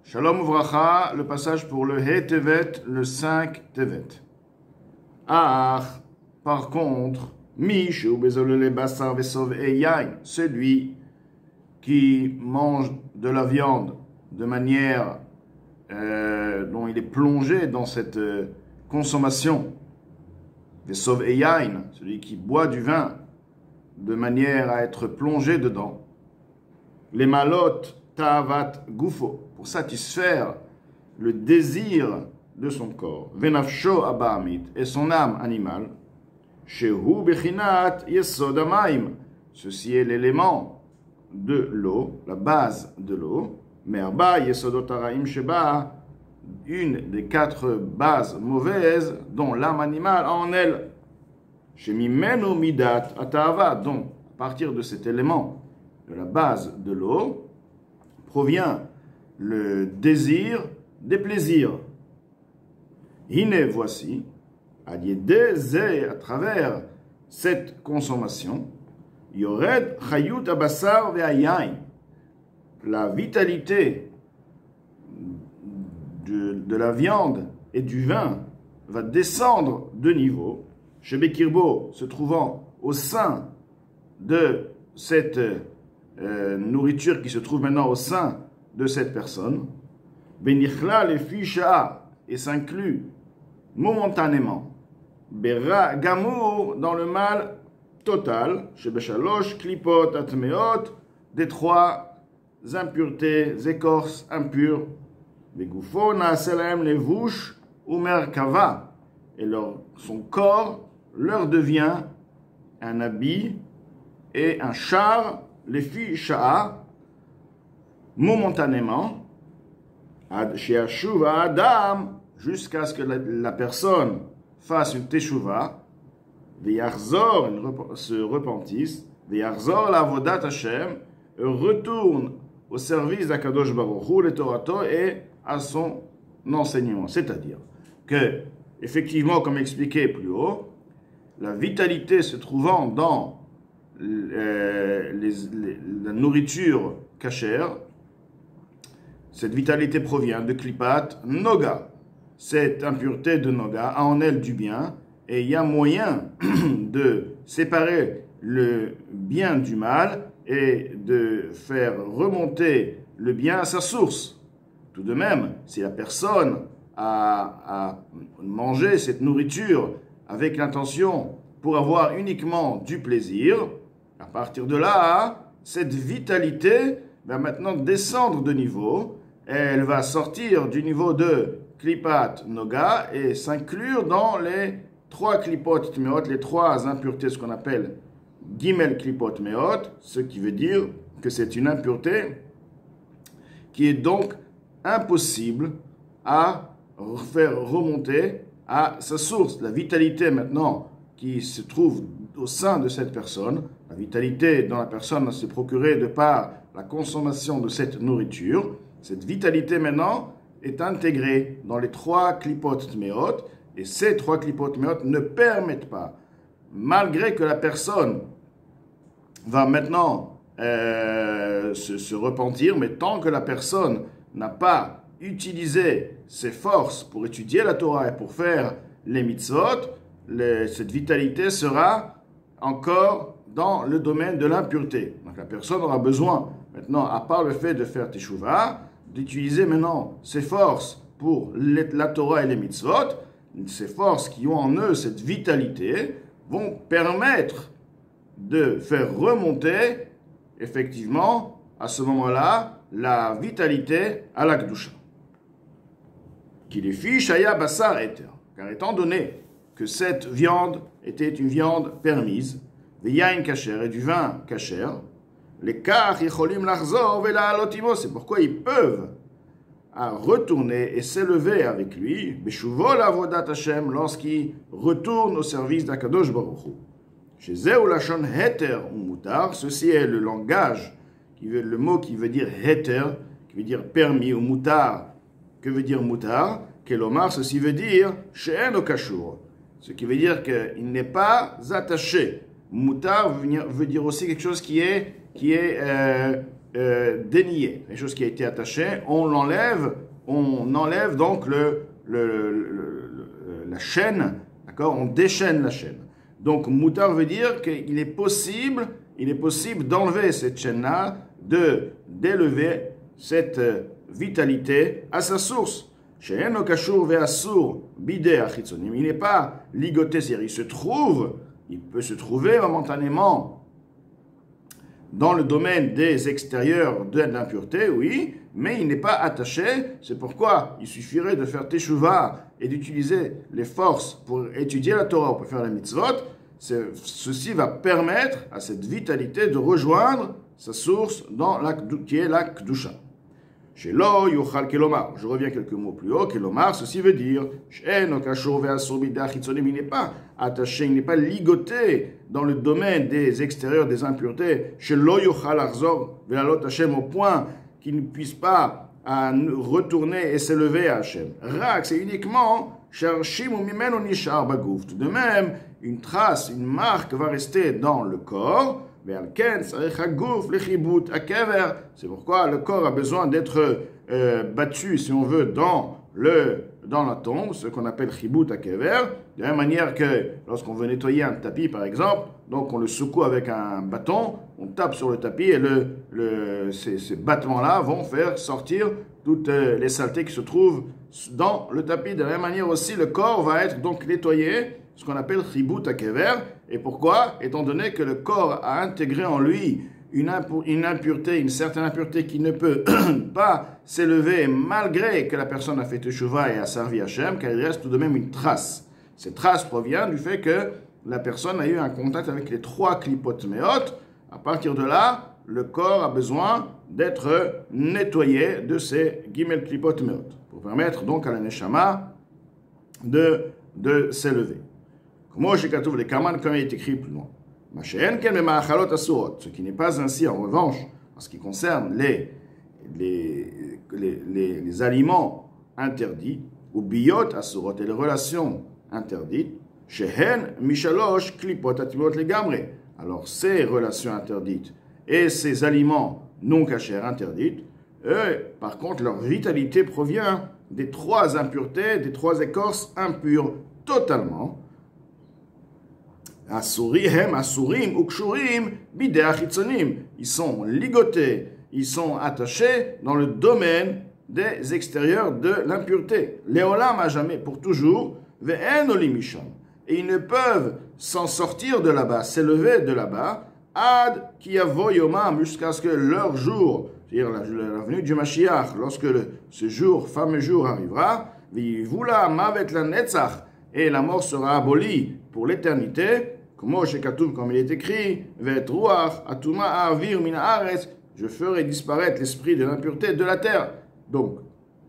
Shalom Uvracha, le passage pour le He Tevet, le 5 Tevet. Ah, par contre, Mish ou Bezolele Bassar Vesov et Yain, celui qui mange de la viande de manière dont il est plongé dans cette consommation, Vesov et Yain, celui qui boit du vin de manière à être plongé dedans, les malotes Ta'avat Gufo, pour satisfaire le désir de son corps, Venafsho Abahamit, et son âme animale, Shehu Bechinat Yesod Amaim, ceci est l'élément de l'eau, la base de l'eau, Merba Yesodot Araim Sheba, une des 4 bases mauvaises dont l'âme animale a en elle, Shemimenu Midat Ata'ava, donc à partir de cet élément, de la base de l'eau, provient le désir des plaisirs. Hine, voici, à travers cette consommation, Yored Chayut Abassar Ve'ayain, la vitalité de la viande et du vin va descendre de niveau, chez Bekirbo, se trouvant au sein de cette nourriture qui se trouve maintenant au sein de cette personne, Benichla le fisha, et s'inclut momentanément, Bera Gamour, dans le mal total, chez Beshalosh, Klipot, Atmeot, des 3 impuretés, écorces impures, Begufo, Naaselem, les vouches, ou Merkava, et son corps leur devient un habit et un char, les filles sha'a, momentanément, chez Ashuva Adam, jusqu'à ce que la personne fasse une teshuva, Veyarzor, se repentisse, Veyarzor la vodat Hashem, retourne au service d'Akadosh Baruch Hu, le Torato, et à son enseignement. C'est-à-dire que, effectivement, comme expliqué plus haut, la vitalité se trouvant dans la nourriture cachère, cette vitalité provient de Klipat Noga. Cette impureté de Noga a en elle du bien, et il y a moyen de séparer le bien du mal et de faire remonter le bien à sa source. Tout de même, si la personne a mangé cette nourriture avec l'intention pour avoir uniquement du plaisir, à partir de là, cette vitalité va maintenant descendre de niveau. Elle va sortir du niveau de Klipat Noga et s'inclure dans les 3 Klipot Tmeot, les 3 impuretés, ce qu'on appelle Gimel Klipot Meot, ce qui veut dire que c'est une impureté qui est donc impossible à faire remonter à sa source. La vitalité maintenant qui se trouve au sein de cette personne, la vitalité dont la personne s'est procurée de par la consommation de cette nourriture, cette vitalité maintenant est intégrée dans les 3 Klipot Tmeot, et ces 3 Klipot Tmeot ne permettent pas, malgré que la personne va maintenant se repentir, mais tant que la personne n'a pas utilisé ses forces pour étudier la Torah et pour faire les mitzvot, cette vitalité sera encore dans le domaine de l'impureté. Donc la personne aura besoin maintenant, à part le fait de faire teshuva, d'utiliser maintenant ses forces pour la Torah et les mitzvot. Ces forces qui ont en eux cette vitalité vont permettre de faire remonter effectivement à ce moment-là la vitalité à la Kedusha. Qu'il est fiche aya bassar eter, car étant donné que cette viande était une viande permise, yain kasher et du vin kasher, les kach yicholim lachzor vela'alot imo, c'est pourquoi ils peuvent retourner et s'élever avec lui, beshuvo la'avodat Hashem, lorsqu'il retourne au service d'Akadosh Baruch Hu. Chez Zeu lashon heter ou mutar, ceci est le langage, le mot qui veut dire heter, qui veut dire permis, ou mutar, que veut dire mutar? Kelomar, ceci veut dire she'en okashur, ce qui veut dire qu'il n'est pas attaché. Mutar veut dire aussi quelque chose qui est dénier. Quelque chose qui a été attaché, on enlève donc la chaîne, d'accord? On déchaîne la chaîne. Donc, moutar veut dire qu'il est possible d'enlever cette chaîne-là, d'élever cette vitalité à sa source. Il n'est pas ligoté, c'est-à-dire il peut se trouver momentanément dans le domaine des extérieurs de l'impureté, oui, mais il n'est pas attaché. C'est pourquoi il suffirait de faire teshuva et d'utiliser les forces pour étudier la Torah, pour faire la mitzvot. Ceci va permettre à cette vitalité de rejoindre sa source qui est la Kedusha. Chez Lo Yochal Kelomar, je reviens quelques mots plus haut. Kelomar, ceci veut dire il n'est pas attaché, il n'est pas ligoté dans le domaine des extérieurs, des impuretés. Chez Lo Yochal Arzor Velalot Hashem, au point qu'il ne puisse pas retourner et s'élever à Hashem. Rak, c'est uniquement Sharshim ou Mimeno Nishar Bagouf. Tout de même, une trace, une marque va rester dans le corps. C'est pourquoi le corps a besoin d'être battu, si on veut, dans la tombe, ce qu'on appelle chibut akever. De la même manière que lorsqu'on veut nettoyer un tapis, par exemple, donc on le secoue avec un bâton, on tape sur le tapis et ces battements-là vont faire sortir toutes les saletés qui se trouvent dans le tapis. De la même manière aussi, le corps va être donc nettoyé, ce qu'on appelle chibut akever. Et pourquoi? Étant donné que le corps a intégré en lui une impureté, une certaine impureté qui ne peut pas s'élever malgré que la personne a fait teshuva et a servi Hachem, car il reste tout de même une trace. Cette trace provient du fait que la personne a eu un contact avec les 3 klipot meot. À partir de là, le corps a besoin d'être nettoyé de ces gimel klipot meot, pour permettre donc à la neshama de s'élever. Comme il est écrit plus loin. Ce qui n'est pas ainsi en revanche en ce qui concerne les aliments interdits, ou biyot asurot, et les relations interdites, shehen mishalosh klipot atimot legamre. Alors ces relations interdites et ces aliments non cachers interdits, eux, par contre, leur vitalité provient des 3 impuretés, des 3 écorces impures totalement. Asurim ukshurim bidei achitzonim. Ils sont ligotés, ils sont attachés dans le domaine des extérieurs de l'impureté. Léolam à jamais, pour toujours, ve'en olim misham. Et ils ne peuvent s'en sortir de là-bas, s'élever de là-bas, ad ki yavo yomam, jusqu'à ce que leur jour, c'est-à-dire la venue du Mashiach, lorsque ce fameux jour arrivera, v'yivula mavet la netzach, et la mort sera abolie pour l'éternité, comme il est écrit, je ferai disparaître l'esprit de l'impureté de la terre. Donc,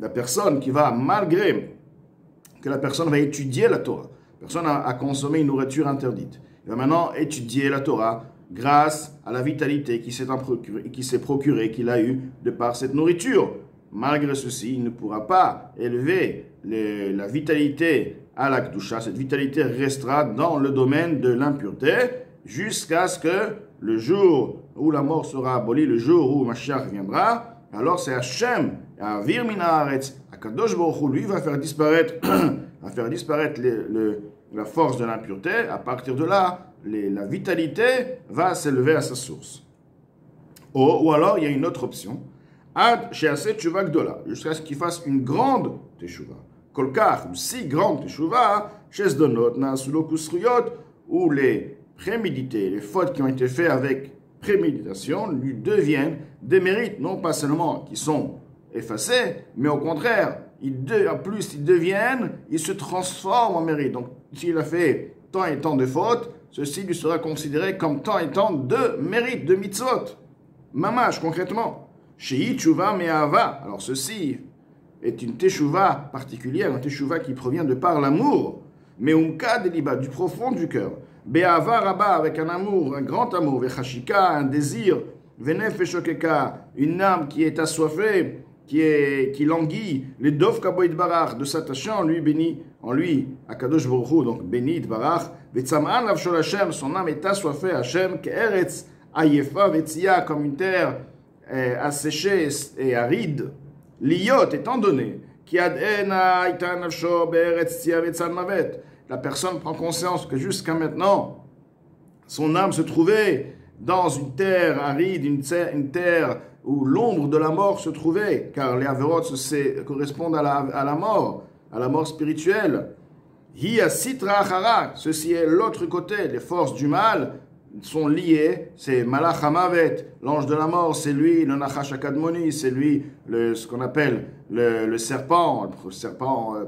la personne qui va, malgré que la personne va étudier la Torah, la personne a consommé une nourriture interdite, il va maintenant étudier la Torah grâce à la vitalité qui s'est procurée, qu'il a eue de par cette nourriture. Malgré ceci, il ne pourra pas élever la vitalité à la Kedusha. Cette vitalité restera dans le domaine de l'impureté jusqu'à ce que le jour où la mort sera abolie, le jour où Mashiach viendra. Alors c'est Hachem, Avir min haaretz, Akadosh Baruch Hu, lui va faire disparaître la force de l'impureté. À partir de là, la vitalité va s'élever à sa source. Ou alors il y a une autre option. Ad she'aseh teshuva gdola, jusqu'à ce qu'il fasse une grande teshuva. Kolkach, ou si grande teshuva, shesdonot na'asulo kusriyot, où les prémédités, les fautes qui ont été faites avec préméditation, lui deviennent des mérites, non pas seulement qui sont effacés, mais au contraire, ils se transforment en mérite. Donc, s'il a fait tant et tant de fautes, ceci lui sera considéré comme tant et tant de mérites, de mitzvot. Mamash, concrètement. Shei teshuva me'ahava. Alors ceci est une teshuva particulière, une teshuva qui provient de par l'amour, mais umka deliba, du profond du cœur. Be'ahava rabba, avec un amour, un grand amour, vechashika, un désir, venefesh okeka, une âme qui est assoiffée, qui languit, les dov kaboid barach, de s'attacher en lui, Akadosh Baruch Hu, donc béni barach, vetzaman lavshol Hashem, son âme est assoiffée, Hashem, ke'eretz ayefa vetzia, comme une terre asséché et aride, l'iyot étant donné, la personne prend conscience que jusqu'à maintenant, son âme se trouvait dans une terre aride, une terre où l'ombre de la mort se trouvait, car les averot correspondent à la mort spirituelle. Hiya sitra achara, ceci est l'autre côté, les forces du mal sont liées, c'est Malach HaMavet, l'ange de la mort, c'est lui, le Nachash HaKadmoni, c'est lui, ce qu'on appelle le serpent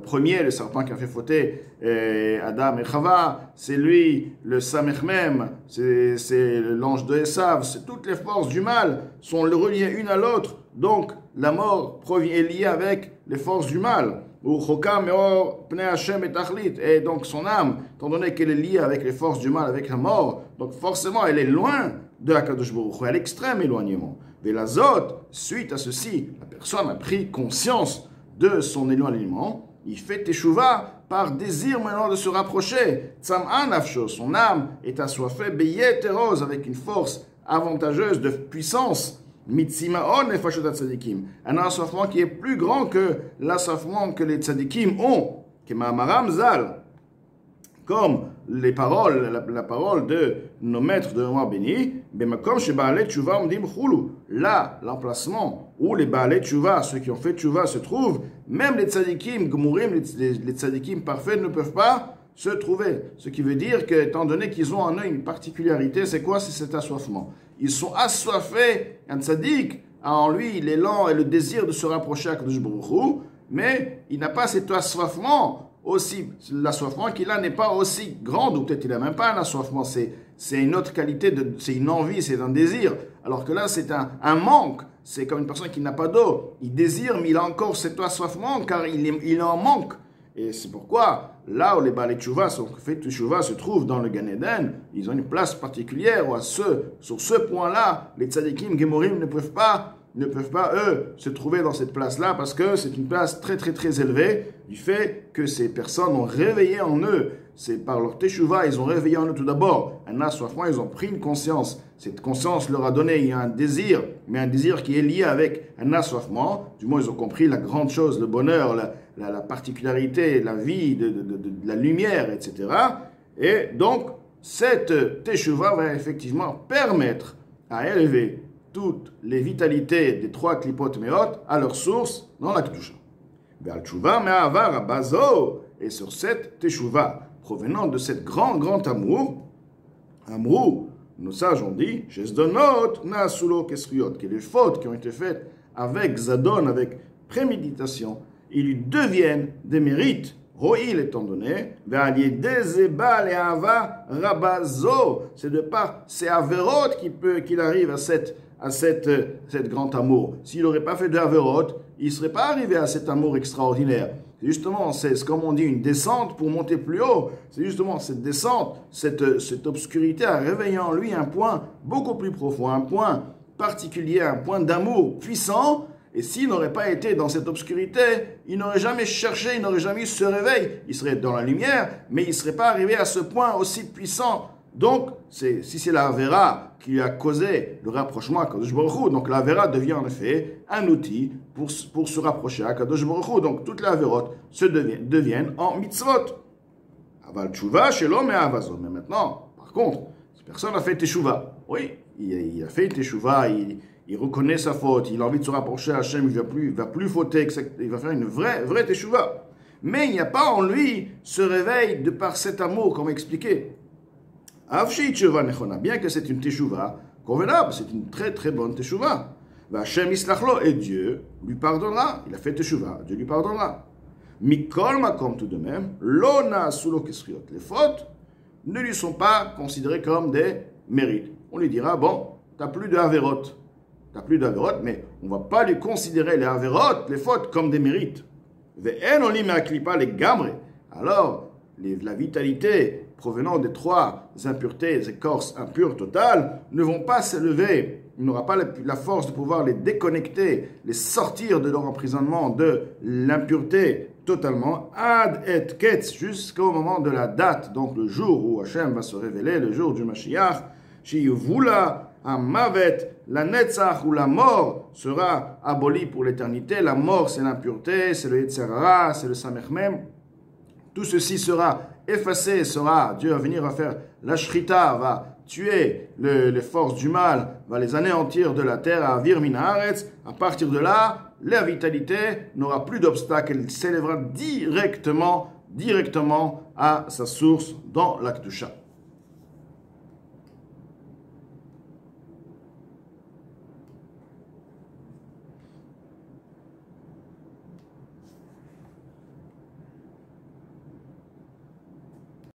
premier, le serpent qui a fait fauter Adam et Chava, c'est lui, le Samechmem, c'est l'ange de Esav, toutes les forces du mal sont reliées une à l'autre, donc la mort est liée avec les forces du mal. Et donc son âme, étant donné qu'elle est liée avec les forces du mal, avec la mort, donc forcément elle est loin de Akadosh Baruch Hu, à l'extrême éloignement. Mais la zot, suite à ceci, la personne a pris conscience de son éloignement, il fait teshuva par désir maintenant de se rapprocher. Tzam'an nafsho, son âme est assoiffée, beyeteros, avec une force avantageuse de puissance. Un assoiffement qui est plus grand que l'assoiffement que les tzadikim ont, comme les paroles, la parole de nos maîtres de mémoire bénis, là, l'emplacement où les Baalei Tshuva, ceux qui ont fait Tshuva, se trouvent, même les tzadikim gmurim, les tzadikim parfaits ne peuvent pas se trouver. Ce qui veut dire que, étant donné qu'ils ont en eux une particularité, c'est quoi? C'est cet assoiffement. Ils sont assoiffés, un tzaddik a en lui l'élan et le désir de se rapprocher à Kadosh Baruch Hu, mais il n'a pas cet assoiffement aussi. L'assoiffement qu'il a n'est pas aussi grand, ou peut-être il n'a même pas un assoiffement, c'est une autre qualité, c'est une envie, c'est un désir. Alors que là, c'est un manque. C'est comme une personne qui n'a pas d'eau. Il désire, mais il a encore cet assoiffement car il en manque. Et c'est pourquoi, là où les Baalei Tshuva, se trouvent dans le Gan Eden, ils ont une place particulière, sur ce point-là, les tzadikim gemorim ne peuvent pas, eux, se trouver dans cette place-là, parce que c'est une place très, très, très élevée, du fait que ces personnes ont réveillé en eux, c'est par leur teshuva, ils ont réveillé en eux tout d'abord un assoiffement, ils ont pris une conscience. Cette conscience leur a donné, il y a un désir, mais un désir qui est lié avec un assoiffement. Du moins, ils ont compris la grande chose, le bonheur, la particularité, la vie, de la lumière, etc. Et donc, cette teshuva va effectivement permettre à élever toutes les vitalités des trois klipot meot à leur source dans la kedusha. Et sur cette teshuva, provenant de cet grand amour, nos sages ont dit, que les fautes qui ont été faites avec zadon, avec préméditation, ils lui deviennent des mérites. Ro'il étant donné, c'est de par ces averot qu'il arrive à cet grand amour. S'il n'aurait pas fait de averot, il ne serait pas arrivé à cet amour extraordinaire. Justement, c'est comme on dit, une descente pour monter plus haut. C'est justement cette descente, cette obscurité a réveillé en lui un point beaucoup plus profond, un point particulier, un point d'amour puissant. Et s'il n'aurait pas été dans cette obscurité, il n'aurait jamais cherché, il n'aurait jamais eu ce réveil. Il serait dans la lumière, mais il ne serait pas arrivé à ce point aussi puissant. Donc, si c'est la Avera qui lui a causé le rapprochement à Kadosh Baruch Hu, donc la Avera devient en effet un outil pour se rapprocher à Kadosh Baruch Hu. Donc, toutes les Averot deviennent en mitzvot. Aval tshuva shelo me'avazo. Mais maintenant, par contre, cette personne a fait teshuva. Oui, il a fait teshuva, il reconnaît sa faute, il a envie de se rapprocher à Hachem, il va plus fauter, il va faire une vraie teshuva. Mais il n'y a pas en lui ce réveil de par cet amour, comme expliqué. Bien que c'est une teshuva convenable, c'est une très très bonne teshuva. Et Dieu lui pardonnera. Il a fait teshuva, Dieu lui pardonnera. Mikol makom tout de même, lona sulo kesriot. Les fautes ne lui sont pas considérées comme des mérites. On lui dira, bon, tu n'as plus de averot. Mais on ne va pas lui considérer les averot, les fautes, comme des mérites. Alors, la vitalité provenant des trois impuretés, des écorces impures totales, ne vont pas s'élever. Il n'aura pas la force de pouvoir les déconnecter, les sortir de leur emprisonnement, de l'impureté totalement, ad et ketz, jusqu'au moment de la date, donc le jour où Hachem va se révéler, le jour du Mashiach, shiyuvula amavet la Netzach ou la mort sera abolie pour l'éternité. La mort, c'est l'impureté, c'est le Yetzer Hara, c'est le Samech Mem. Tout ceci sera effacé, Dieu va venir va faire la Shrita, va tuer les forces du mal, va les anéantir de la terre, à Avir Min Haaretz. À partir de là, la vitalité n'aura plus d'obstacle, elle s'élèvera directement à sa source dans la Kedusha.